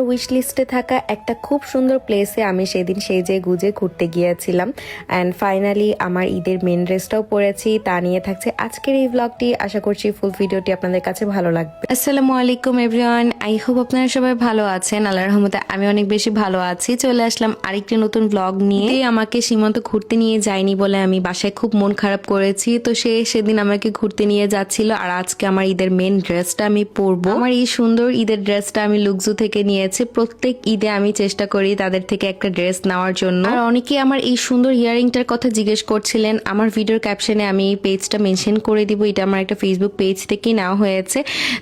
Wish লিস্টে থাকা একটা খুব সুন্দর প্লেসে আমি সেদিন সেজে গুজে ঘুরতে গিয়েছিলাম অ্যান্ড ফাইনালি আমার ঈদের মেন ড্রেসটাও পরেছি। তা নিয়ে থাকছে আজকের এই ব্লগটি। আশা করছি ফুল ভিডিওটি আপনাদের কাছে ভালো লাগবে। আসসালামু আলাইকুম এভরিওয়ান, আই হোপ আপনারা সবাই ভালো আছেন। আল্লাহর রহমতে আমি অনেক বেশি ভালো আছি। চলে আসলাম আরেকটি নতুন ব্লগ নিয়ে। আমাকে সীমান্ত ঘুরতে নিয়ে যায়নি বলে আমি বাসায় খুব মন খারাপ করেছি, তো সে সেদিন আমাকে ঘুরতে নিয়ে যাচ্ছিল। আর আজকে আমার ঈদের মেন ড্রেসটা আমি পরবো। আমার এই সুন্দর ঈদের ড্রেসটা আমি লুকজু থেকে নিয়েছি। প্রত্যেক ঈদে আমি চেষ্টা করি তাদের থেকে একটা ড্রেস নেওয়ার জন্য। আর অনেকে আমার এই সুন্দর ইয়ারিংটার কথা জিজ্ঞেস করছিলেন। আমার ভিডিওর ক্যাপশনে আমি এই পেজটা মেনশন করে দিব। এটা আমার একটা ফেসবুক পেজ থেকে নেওয়া হয়েছে।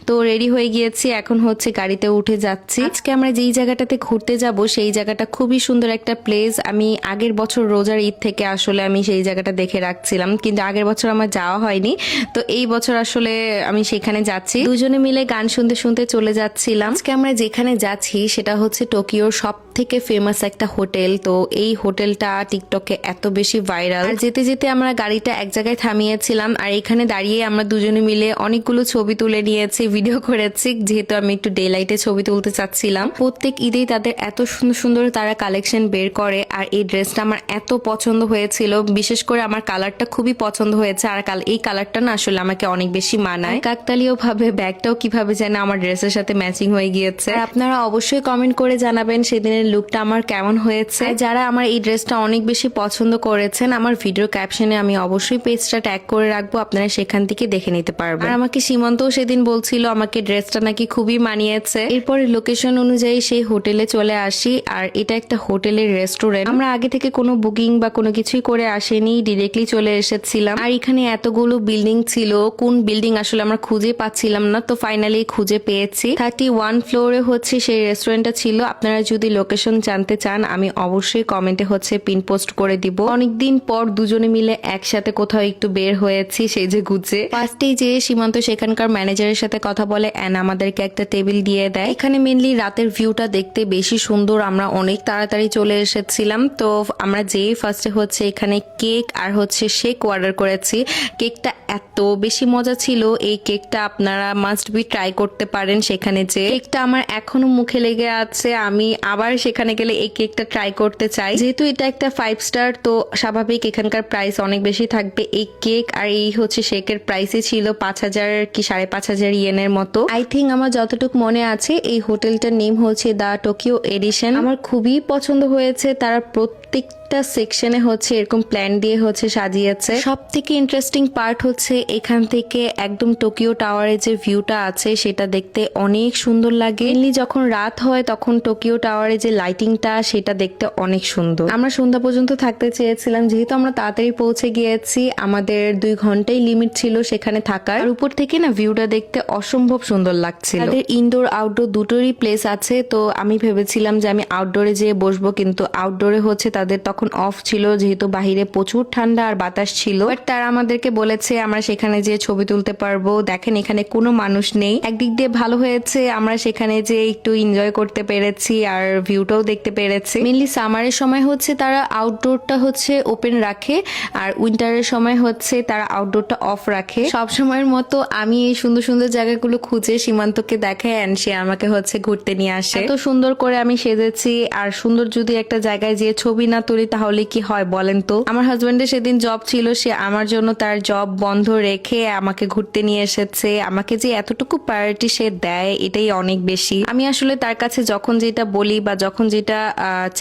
তো রেডি হয়ে গিয়েছি, এখন হচ্ছে গাড়িতে উঠে যাচ্ছি। আজকে আমরা যেই জায়গাটাতে ঘুরতে যাব সেই জায়গাটা খুবই সুন্দর একটা প্লেস। আমি আগের বছর রোজার ঈদ থেকে আসলে আমি সেই জায়গাটা দেখে রাখছিলাম, কিন্তু আগের বছর আমার যাওয়া হয়নি। তো এই বছর আসলে আমি সেখানে যাচ্ছি। দুজনে মিলে গান শুনতে শুনতে চলে যাচ্ছিলাম। আজকে আমরা যেখানে যাচ্ছি সেটা হচ্ছে টোকিওর সব থেকে ফেমাস একটা হোটেল। তো এই হোটেলটা টিকটকে এত বেশি ভাইরাল। আর যেতে যেতে আমরা গাড়িটা এক জায়গায় থামিয়েছিলাম, আর এখানে দাঁড়িয়ে আমরা দুজনে মিলে অনেকগুলো ছবি তুলে নিয়েছি, ভিডিও করেছি, যেহেতু আমি একটু ডে লাইটে ছবি তুলতে চাচ্ছিলাম। প্রত্যেক ঈদেই তাদের এত সুন্দর সুন্দর তারা কালেকশন বের করে, আর এই ড্রেসটা আমার এত পছন্দ হয়েছিল। বিশেষ করে আমার কালারটা খুবই পছন্দ হয়েছে, আর এই কালারটা না আসলে আমাকে অনেক বেশি মানায়। কাকতালীয় ভাবে ব্যাগটাও কিভাবে যেন আমার ড্রেসের সাথে ম্যাচিং হয়ে গিয়েছে। আপনারা অবশ্যই কমেন্ট করে জানাবেন সেদিনের লুকটা আমার কেমন হয়েছে। যারা আমার এই ড্রেসটা অনেক বেশি পছন্দ করেছেন, আমার ভিডিও ক্যাপশনে আমি অবশ্যই পেজটা ট্যাগ করে রাখবো, আপনারা সেখান থেকে দেখে নিতে পারবেন। আর আমাকে সীমান্তও সেদিন বলছিল আমাকে ড্রেসটা নাকি খুবই মানিয়েছে। এরপরে লোকেশন অনুযায়ী সেই হোটেলে চলে আসি, আর এটা একটা হোটেলের রেস্টুরেন্ট। আমরা আগে থেকে কোনো বুকিং বা কোনো কিছুই করে আসেনি, ডিরেক্টলি চলে এসেছিলাম। আর এখানে এতগুলো বিল্ডিং ছিল, কোন বিল্ডিং আসলে আমরা খুঁজে পাচ্ছিলাম না, তো ফাইনালি খুঁজে পেয়েছি। 31 ফ্লোরে হচ্ছে সেই রেস্টুরেন্টটা ছিল। আপনারা যদি লোকেশন জানতে চান আমি অবশ্যই কমেন্টে হচ্ছে পিন পোস্ট করে দিব। অনেকদিন পর দুজনে মিলে একসাথে কোথাও একটু বের হয়েছি সেই যে গুজে। ফার্স্টেই যে সীমান্ত সেখানকার ম্যানেজারের সাথে কথা বলে এন্ড আমাদেরকে একটা টেবিল দিয়ে দেয়। এখানে মেনলি রাতের ভিউটা দেখতে বেশি সুন্দর। আমরা অনেক তাড়াতাড়ি চলে এসেছিলাম। তো আমরা যেই ফার্স্টে হচ্ছে এখানে কেক আর হচ্ছে শেক অর্ডার করেছি। কেকটা এত বেশি মজা ছিল, এই কেকটা আপনারা মাস্ট বি ট্রাই করতে পারেন। সেখানে যে কেকটা আমার এখনো মুখে লেগে আছে, আমি আবার সেখানে গেলে এই কেকটা ট্রাই করতে চাই। যেহেতু এটা একটা 5 স্টার, তো স্বাভাবিক এখানকার প্রাইস অনেক বেশি থাকবে। এই কেক আর এই হচ্ছে শেকের প্রাইসই ছিল 5,000 কি 5,500 ইয়েনের মতো। আই থিঙ্ক আমার যতটুকু মনে আছে এই হোটেলটার নেম হচ্ছে দ্য টোকিও এডিশন। আমার খুবই পছন্দ হয়েছে। তারা প্রত্যেকটা সেকশনে হচ্ছে এরকম প্ল্যান দিয়ে হচ্ছে সাজিয়েছে। সব থেকে ইন্টারেস্টিং পার্ট হচ্ছে এখান থেকে একদম টোকিও টাওয়ারের যে ভিউটা আছে সেটা দেখতে অনেক সুন্দর লাগে। মেনলি যখন রাত হয় তখন টোকিও টাওয়ারে যে লাইটিংটা সেটা দেখতে অনেক সুন্দর। আমরা সন্ধ্যা পর্যন্ত থাকতে চেয়েছিলাম, যেহেতু আমরা তাড়াতাড়ি পৌঁছে গিয়েছি, আমাদের 2 ঘন্টাই লিমিট ছিল সেখানে থাকার। আর উপর থেকে না ভিউটা দেখতে অসম্ভব সুন্দর লাগছিল। তাদের ইনডোর আউটডোর দুটোরই প্লেস আছে। তো আমি ভেবেছিলাম যে আমি আউটডোরে যেয়ে বসবো, কিন্তু আউটডোরে হচ্ছে তাদের তখন অফ ছিল, যেহেতু বাহিরে প্রচুর ঠান্ডা আর বাতাস ছিল। বাট তারা আমাদেরকে বলেছে আমরা সেখানে যেয়ে ছবি তুলতে পারবো। দেখেন এখানে কোনো মানুষ নেই। একদিক দিয়ে ভালো হয়েছে, আমরা সেখানে যে একটু এনজয় করতে পেরেছি আর ভিউটাও দেখতে পেরেছি। মেনলি সামারের সময় হচ্ছে তারা আউটডোরটা হচ্ছে ওপেন রাখে, আর উইন্টারের সময় হচ্ছে তারা আউটডোরটা অফ রাখে। সব সময়ের মতো আমি এই সুন্দর সুন্দর জায়গাগুলো খুঁজে সীমান্তকে দেখাই, এন্ড সে আমাকে হচ্ছে ঘুরতে নিয়ে আসে। এত সুন্দর করে আমি সেজেছি, আর সুন্দর যদি একটা জায়গায় যে ছবি না তুলি তাহলে কি হয় বলেন তো। আমার হাজবেন্ডের সেদিন জব ছিল, সে আমার জন্য তার জব বন্ধ রেখে আমাকে ঘুরতে নিয়ে এসেছে। আমাকে যে এতটুকু প্রায়োরিটি সে দেয় এটাই অনেক বেশি। আমি আসলে তার কাছে যখন যেটা বলি বা যখন যেটা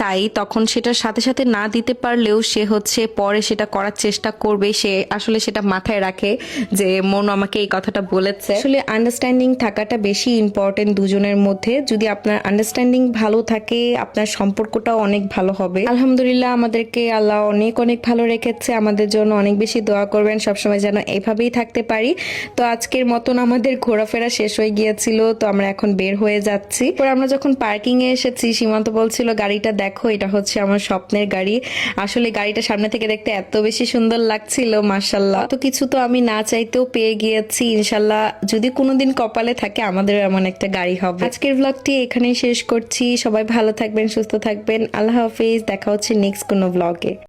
চাই তখন সেটার সাথে সাথে না দিতে পারলেও সে হচ্ছে পরে সেটা করার চেষ্টা করবে। সে আসলে সেটা মাথায় রাখে যে মন আমাকে এই কথাটা বলেছে। আসলে আন্ডারস্ট্যান্ডিং থাকাটা বেশি ইম্পর্টেন্ট দুজনের মধ্যে। যদি আপনার আন্ডারস্ট্যান্ডিং ভালো থাকে আপনার সম্পর্কটাও অনেক ভালো হবে। আলহামদুলিল্লাহ আমাদেরকে আল্লাহ অনেক অনেক ভালো রেখেছে। আমাদের জন্য অনেক বেশি দোয়া করবেন সবসময় যেন এইভাবেই থাকতে পারি। তো আজকের মতন আমাদের ঘোরাফেরা শেষ হয়ে গিয়েছিল, তো আমরা এখন বের হয়ে যাচ্ছি। পরে আমরা যখন পার্কিং এ এসেছি সীমান্ত বলছিল গাড়িটা দেখো, এটা হচ্ছে আমার স্বপ্নের গাড়ি। আসলে গাড়িটা সামনে থেকে দেখতে এত বেশি সুন্দর লাগছিল, মাশাআল্লাহ। তো কিছু তো আমি না চাইতেও পেয়ে গিয়েছি। ইনশাল্লাহ যদি কোনোদিন কপালে থাকে আমাদের এমন একটা গাড়ি হবে। আজকের ব্লগটি এখানেই শেষ করছি। সবাই ভালো থাকবেন, সুস্থ থাকবেন। আল্লাহ হাফেজ। দেখা হচ্ছে নেক্সট কোনো ব্লগে।